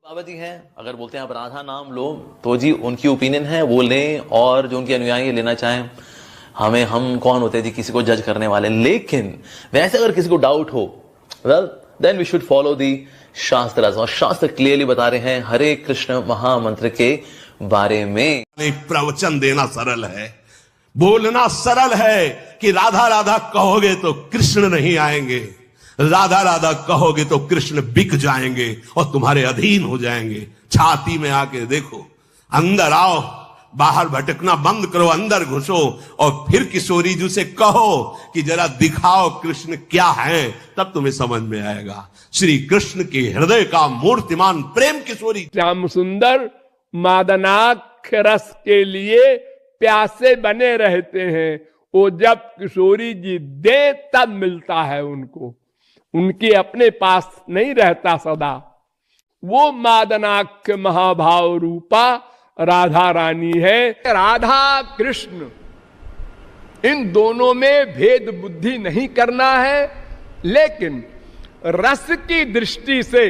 बाबा जी हैं, अगर बोलते हैं आप राधा नाम लो तो जी उनकी ओपिनियन है, वो लें, और जो उनके अनुयायी लेना चाहें, हमें, हम कौन होते हैं जी किसी को जज करने वाले। लेकिन वैसे अगर किसी को डाउट हो, well then we should follow the shastra. और शास्त्र क्लियरली बता रहे हैं हरे कृष्ण महामंत्र के बारे में। प्रवचन देना सरल है, बोलना सरल है कि राधा राधा कहोगे तो कृष्ण नहीं आएंगे, राधा राधा कहोगे तो कृष्ण बिक जाएंगे और तुम्हारे अधीन हो जाएंगे। छाती में आके देखो, अंदर आओ, बाहर भटकना बंद करो, अंदर घुसो और फिर किशोरी जी से कहो कि जरा दिखाओ कृष्ण क्या है, तब तुम्हें समझ में आएगा। श्री कृष्ण के हृदय का मूर्तिमान प्रेम किशोरी। श्याम सुंदर मादनाक्ष रस के लिए प्यासे बने रहते हैं। वो जब किशोरी जी दे तब मिलता है उनको, उनके अपने पास नहीं रहता सदा। वो मादनाक्ष महाभाव रूपा राधा रानी है। राधा कृष्ण इन दोनों में भेद बुद्धि नहीं करना है, लेकिन रस की दृष्टि से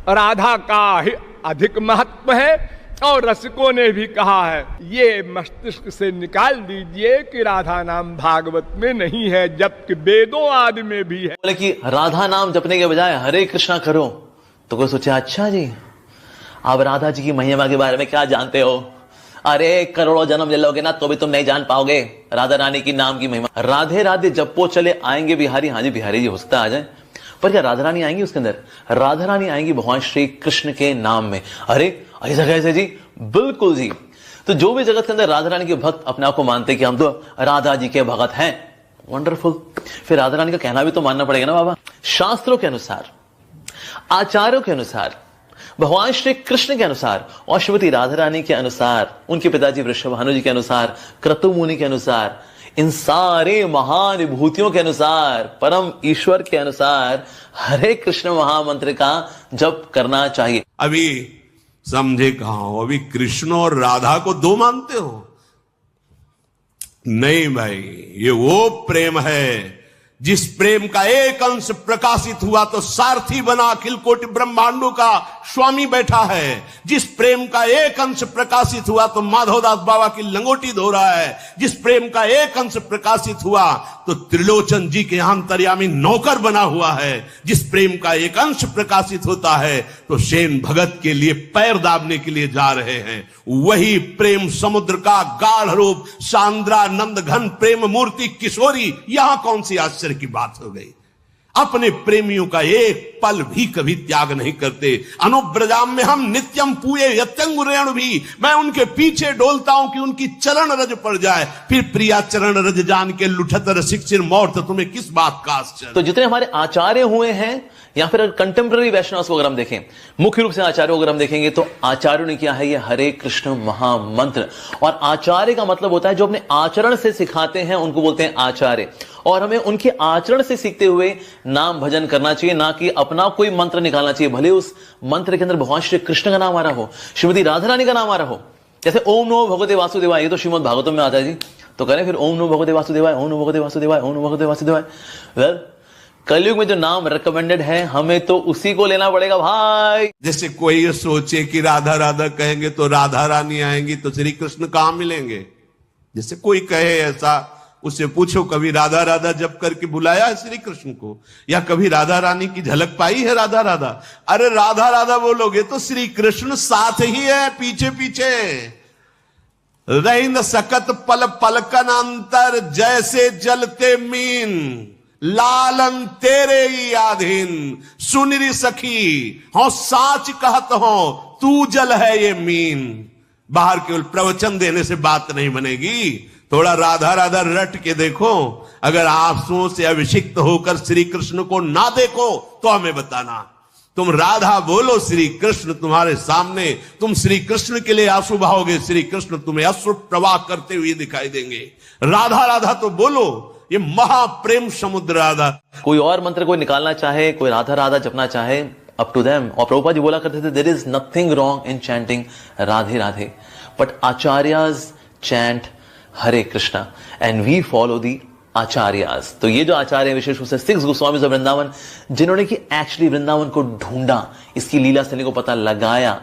राधा का ही अधिक महत्व है। और रसिकों ने भी कहा है, ये मस्तिष्क से निकाल दीजिए कि राधा नाम भागवत में नहीं है, जबकि वेदों आदि में भी है। बोले कि राधा नाम जपने के बजाय हरे कृष्णा करो, तो कोई सोचे अच्छा जी आप राधा जी की महिमा के बारे में क्या जानते हो? अरे करोड़ों जन्म ले लोगे ना तो भी तुम नहीं जान पाओगे राधा रानी की नाम की महिमा। राधे राधे जपो चले आएंगे बिहारी, हाँ जी बिहारी जी हो सकता आ जाए, पर क्या राधा रानी आएंगी उसके अंदर? राधा रानी आएंगी भगवान श्री कृष्ण के नाम में। अरे ऐसा कैसे जी? बिल्कुल जी। तो जो भी जगत के अंदर राधा रानी के भक्त अपने आप को मानते कि हम तो राधा जी के भगत हैं, वंडरफुल, फिर राधा रानी का कहना भी तो मानना पड़ेगा ना बाबा। शास्त्रों के अनुसार, आचार्यों के अनुसार, भगवान श्री कृष्ण के अनुसार और श्रीमती राधा रानी के अनुसार, उनके पिताजी वृषभानु जी के अनुसार, क्रतु मुनि के अनुसार, इन सारे महान विभूतियों के अनुसार, परम ईश्वर के अनुसार हरे कृष्ण महामंत्र का जप करना चाहिए। अभी समझे कहां हो? अभी कृष्ण और राधा को दो मानते हो? नहीं भाई, ये वो प्रेम है जिस प्रेम का एक अंश प्रकाशित हुआ तो सारथी बना अखिल कोटि ब्रह्मांडों का स्वामी बैठा है। जिस प्रेम का एक अंश प्रकाशित हुआ तो माधवदास बाबा की लंगोटी धो रहा है। जिस प्रेम का एक अंश प्रकाशित हुआ तो त्रिलोचन जी के अंतर्यामी नौकर बना हुआ है। जिस प्रेम का एक अंश प्रकाशित होता है तो सेन भगत के लिए पैर दाबने के लिए जा रहे हैं। वही प्रेम समुद्र का गाढ़ रूप सांद्रानंद घन प्रेम मूर्ति किशोरी, यहां कौन सी आश्चर्य की बात हो गई? अपने प्रेमियों का एक पल भी कभी त्याग नहीं करते। अनुब्रजाम में हम नित्यम पूये यत्यंगुरेण भी, मैं उनके पीछे डोलता हूं कि उनकी चरण रज पड़ जाए। फिर प्रिया चरण रज जान के लुठत रसिक सिर मौत, तुम्हें किस बात का आश्चर्य? तो जितने हमारे आचार्य हुए हैं या फिर कंटेम्प्रेरी वैष्णव को अगर हम देखें, मुख्य रूप से आचार्यों को अगर हम देखेंगे तो आचार्यों ने किया है ये हरे कृष्ण महामंत्र। और आचार्य का मतलब होता है जो अपने आचरण से सिखाते हैं उनको बोलते हैं आचार्य। और हमें उनके आचरण से सीखते हुए नाम भजन करना चाहिए, ना कि अपना कोई मंत्र निकालना चाहिए। भले उस मंत्र के अंदर भगवान श्री कृष्ण का नाम आ रहा हो, श्रीमती राधा रानी का नाम आ रहा हो। जैसे ओम नमो भगवते वासुदेवाय, ये तो श्रीमद् भागवतम में आता है जी, तो करें फिर ओम नमो भगवते वासुदेवाय, ओम नमो भगवते वासुदेवाय, ओम नमो भगवते वासुदेवाय। वेल, कलयुग में जो नाम रिकमेंडेड है हमें तो उसी को लेना पड़ेगा भाई। जैसे कोई ये सोचे कि राधा राधा कहेंगे तो राधा रानी आएंगी तो श्री कृष्ण कहां मिलेंगे? जैसे कोई कहे ऐसा, उससे पूछो कभी राधा राधा जप करके बुलाया है श्री कृष्ण को, या कभी राधा रानी की झलक पाई है राधा राधा? अरे राधा राधा बोलोगे तो श्री कृष्ण साथ ही है, पीछे पीछे। रहिंद सकत पल पलकन अंतर, जैसे जलते मीन, लालन तेरे ही आधीन। सुनरी सखी हो साच कहत हो, तू जल है ये मीन। बाहर केवल प्रवचन देने से बात नहीं बनेगी, थोड़ा राधा राधा रट के देखो। अगर आंसुओं से अभिषिक्त होकर श्री कृष्ण को ना देखो तो हमें बताना। तुम राधा बोलो, श्री कृष्ण तुम्हारे सामने, तुम श्री कृष्ण के लिए आंसू बहाओगे, श्री कृष्ण तुम्हें अश्रु प्रवाह करते हुए दिखाई देंगे। राधा राधा तो बोलो, ये महाप्रेम समुद्र राधा। कोई और मंत्र कोई निकालना चाहे, कोई राधा राधा जपना चाहे, अप टू देम। और प्रभुपाद जी बोला करते थे there is nothing wrong in chanting Radhe Radhe, but acharyas chant Hare Krishna and we follow the acharyas. तो ये जो आचार्य विशेष रूप से 6 गोस्वामीज ऑफ वृंदावन, जिन्होंने कि एक्चुअली वृंदावन को ढूंढा, इसकी लीला स्थली को पता लगाया।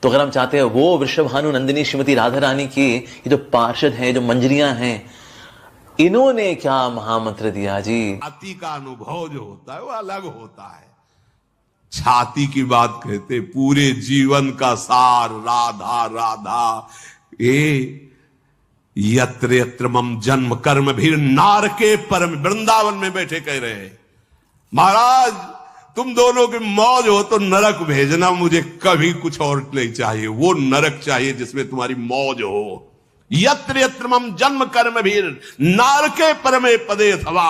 तो अगर हम चाहते हैं वो वृषभानु नंदिनी श्रीमती राधा रानी के ये जो पार्षद हैं, जो मंजरियां हैं, इन्होंने क्या महामंत्र दिया जी। छाती का अनुभव जो होता है वो अलग होता है। छाती की बात कहते, पूरे जीवन का सार राधा राधा। यत्र यत्र मम जन्म कर्म भी नार के परम, वृंदावन में बैठे कह रहे हैं महाराज तुम दोनों की मौज हो तो नरक भेजना, मुझे कभी कुछ और नहीं चाहिए, वो नरक चाहिए जिसमें तुम्हारी मौज हो। यत्र यत्र मम जन्म कर्म भी नार के परमे पदे अथवा,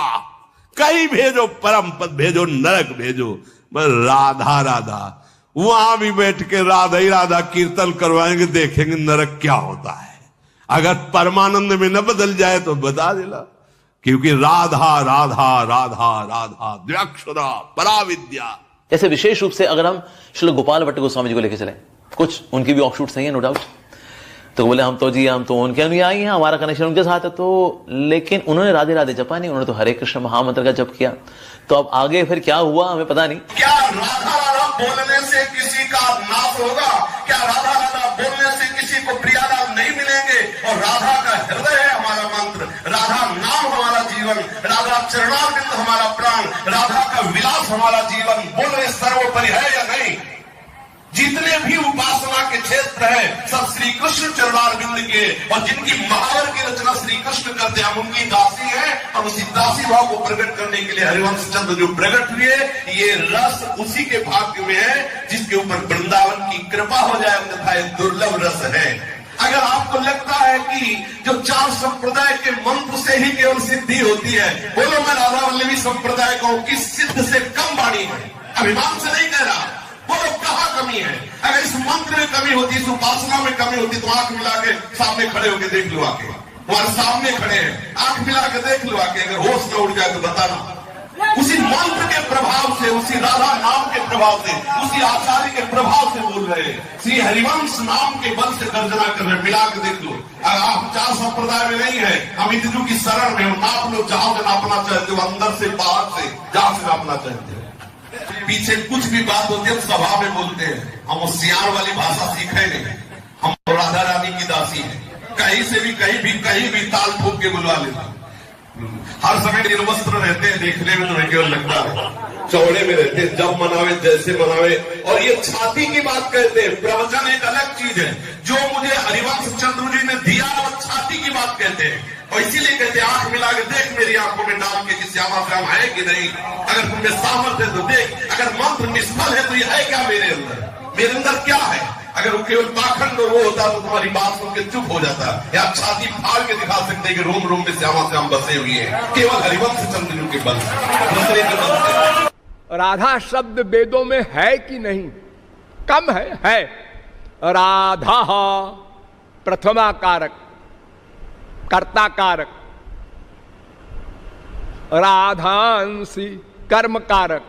कहीं भेजो परम पद भेजो, नरक भेजो, बस राधा राधा। वहां भी बैठ के राधा ही राधा कीर्तन करवाएंगे, देखेंगे नरक क्या होता है। अगर परमानंद में न बदल जाए तो बता देना, क्योंकि राधा राधा राधा राधा द्व्यक्षरा पराविद्या। जैसे विशेष रूप से अगर हम श्री गोपाल भट्ट गोस्वामी जी को लेकर चले, कुछ उनकी भी ऑफशूट्स नहीं है नो डाउट, तो बोले हम तो उनके अनुयायी हैं, हमारा कनेक्शन उनके साथ है। तो लेकिन उन्होंने राधे राधे जपा नहीं, उन्होंने तो हरे कृष्ण महामंत्र का जप किया। तो अब आगे फिर क्या हुआ हमें पता नहीं। क्या राधा राधा बोलने से किसी का नाश होगा? क्या राधा राधा बोलने से किसी को प्रियालाल नहीं मिलेंगे? और राधा का हृदय है हमारा मंत्र, राधा नाम हमारा जीवन, राधा चरणारविंद हमारा प्राण, राधा का विलास हमारा जीवन। बोल रहे सर्वोपरि है या नहीं? जितने भी उपासना के क्षेत्र है सब श्री कृष्ण चरणारविंद के, और जिनकी महावर की रचना श्री कृष्ण करते हैं, हम उनकी दासी हैं। और उसी दासी भाव को प्रकट करने के लिए हरिवंश चंद्र जो प्रकट हुए, ये रस उसी के भाग्य में है जिसके ऊपर वृंदावन की कृपा हो जाए, तथा दुर्लभ रस है। अगर आपको लगता है कि जो 4 संप्रदाय के मंत्र से ही केवल सिद्धि होती है, बोलो मैं राधा वल्लभी संप्रदाय को की सिद्ध से कम वाणी है, अभिमान से नहीं कह रहा, बोलो कहां कमी है? अगर इस मंत्र में कमी होती, इस उपासना में कमी होती, तो आंख मिला के सामने खड़े होकर देख लो, आके तुम्हारे सामने खड़े हैं, आंख मिला के देख लो आके, अगर होश न उड़ जाए तो बताना। उसी मंत्र के प्रभाव से, उसी राधा नाम के प्रभाव से, उसी आचार्य के प्रभाव से बोल रहे हैं, श्री हरिवंश नाम के बल से गर्जना कर रहे, मिला के देख लो। अगर आप 4 संप्रदाय में नहीं है, अमित जी की शरण में हो, नाप लो जहां से नापना चाहते हो, अंदर से बाहर से जहां से नापना चाहते हो। पीछे कुछ भी बात होती है हम सभा में बोलते हैं, हम होशियार वाली भाषा सीखे नहीं, हम राधा रानी की दासी हैं। कहीं से भी कहीं भी ताल ठोक के बुलवा लेते, हर समय निर्वस्त्र रहते हैं, देखने में तो केवल लगता है, चौड़े में रहते हैं, जब मनावे जैसे मनावे। और ये छाती की बात कहते हैं, प्रवचन एक अलग चीज है। जो मुझे हरिवंश चंद्र जी ने दिया वो छाती की बात कहते हैं, और इसीलिए कहते हैं आंख मिला के देख मेरी आंखों में डाल के कि श्यामा श्याम है कि नहीं। अगर तुम में सामर्थ्य है तो देख, अगर मंत्र निष्फल है तो ये है क्या मेरे अंदर क्या है? अगर वो केवल पाखंड और वो होता तो तुम्हारी बात सुन के चुप हो जाता, या छाती फाड़ के दिखा सकते हैं कि रोम रोम में श्यामा श्याम बसे हुए हैं, केवल हरिवंश चंद्र के बल, दूसरे के बल से। राधा शब्द वेदों में है कि नहीं? कम है। राधा प्रथमा कारक, कर्ता कारक, राधांसी कर्म कारक,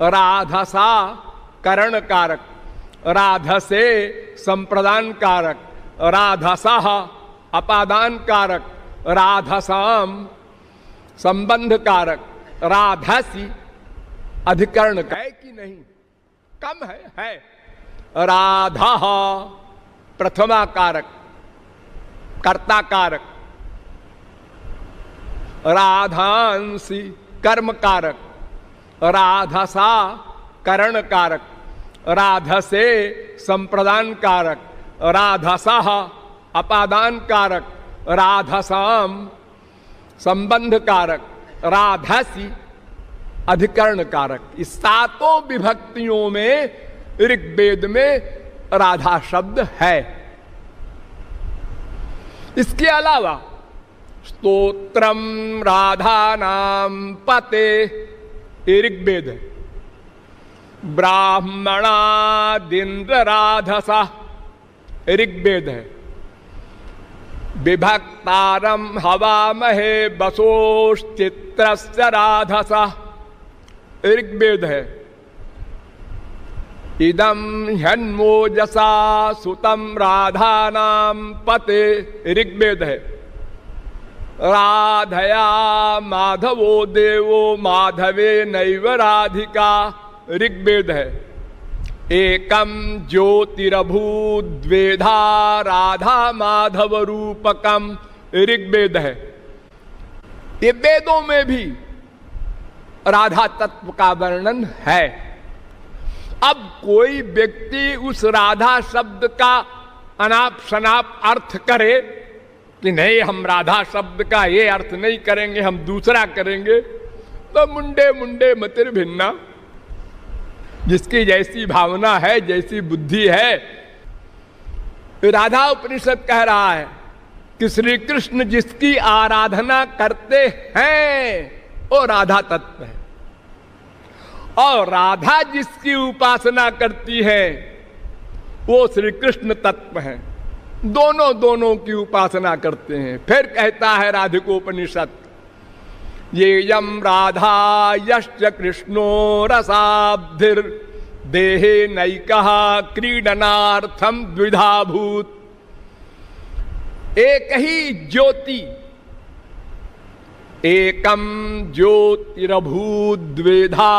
राधसा करण कारक, राधसे संप्रदान कारक, राधसा अपादान कारक, राधसाम संबंध कारक, राधसी अधिकरण है कि नहीं? कम है। राधा प्रथमा कारक, कर्ता कारक, राधांसी कर्म कारक, राधसा करण कारक, राधसे संप्रदान कारक, राधसा अपादान कारक, राधसाम संबंध कारक, राधसी अधिकरण कारक। इस 7 विभक्तियों में ऋग्वेद में राधा शब्द है। इसके अलावा स्तोत्रम राधा नाम पते ऋग्वेद है, ब्राह्मणादिन्द्र राधसा ऋग्वेद है, विभक्तारम हवामहे वसोश्चित्रस्य राधसा ऋग्वेद है, इदम ह्यन्मोजसा सुतम राधा नाम पते ऋग्वेद है, राधया माधवो देवो माधवे नैव राधिका। ऋग्वेद है। एकम ज्योतिरभूद्वेधा राधा माधव रूपकम। ऋग्वेद है। ये वेदों में भी राधा तत्व का वर्णन है। अब कोई व्यक्ति उस राधा शब्द का अनाप शनाप अर्थ करे कि नहीं, हम राधा शब्द का ये अर्थ नहीं करेंगे, हम दूसरा करेंगे, तो मुंडे मुंडे मतिर भिन्ना। जिसकी जैसी भावना है, जैसी बुद्धि है। राधा उपनिषद कह रहा है कि श्री कृष्ण जिसकी आराधना करते हैं वो राधा तत्व है, और राधा जिसकी उपासना करती है वो श्री कृष्ण तत्व है। दोनों की उपासना करते हैं। फिर कहता है राधिकोपनिषद, ये यम राधा यश्च कृष्णो रसाब्धिर देहे नैकः क्रीडनार्थम द्विधाभूत। एक ही ज्योति, एकम ज्योतिरभूत द्विधा।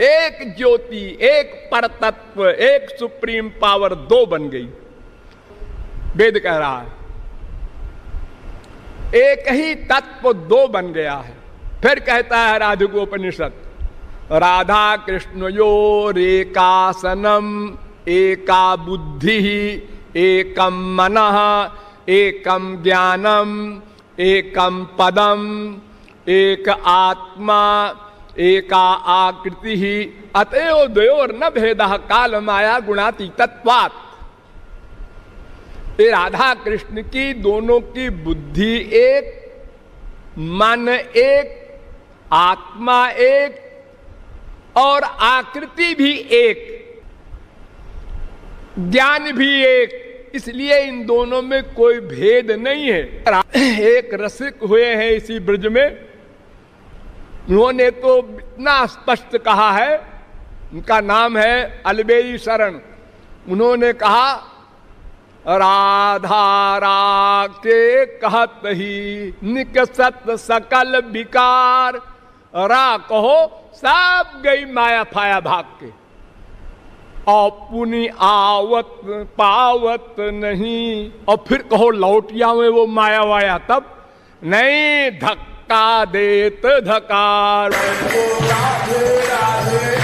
एक ज्योति, एक परतत्व, एक सुप्रीम पावर दो बन गई। वेद कह रहा है एक ही तत्व दो बन गया है। फिर कहता है राधिकोपनिषद, राधा कृष्णयोरेकासनम एका बुद्धि एकम मनः एकम ज्ञानम एकम पदम एक आत्मा एका आकृति ही अतएव द्वयोर न भेदः काल माया गुणातीतत्वात्। राधा कृष्ण की दोनों की बुद्धि एक, मन एक, आत्मा एक और आकृति भी एक, ज्ञान भी एक। इसलिए इन दोनों में कोई भेद नहीं है। एक रसिक हुए हैं इसी ब्रज में, उन्होंने तो इतना स्पष्ट कहा है, उनका नाम है अलबेरी शरण। उन्होंने कहा, राधा राके कहत ही निकसत सकल विकार। रा कहो सब गई माया फाया भाग के, और पुनि आवत पावत नहीं। और फिर कहो लौटिया में वो माया वाया, तब नहीं, धक्का देत धकार। राधे राधे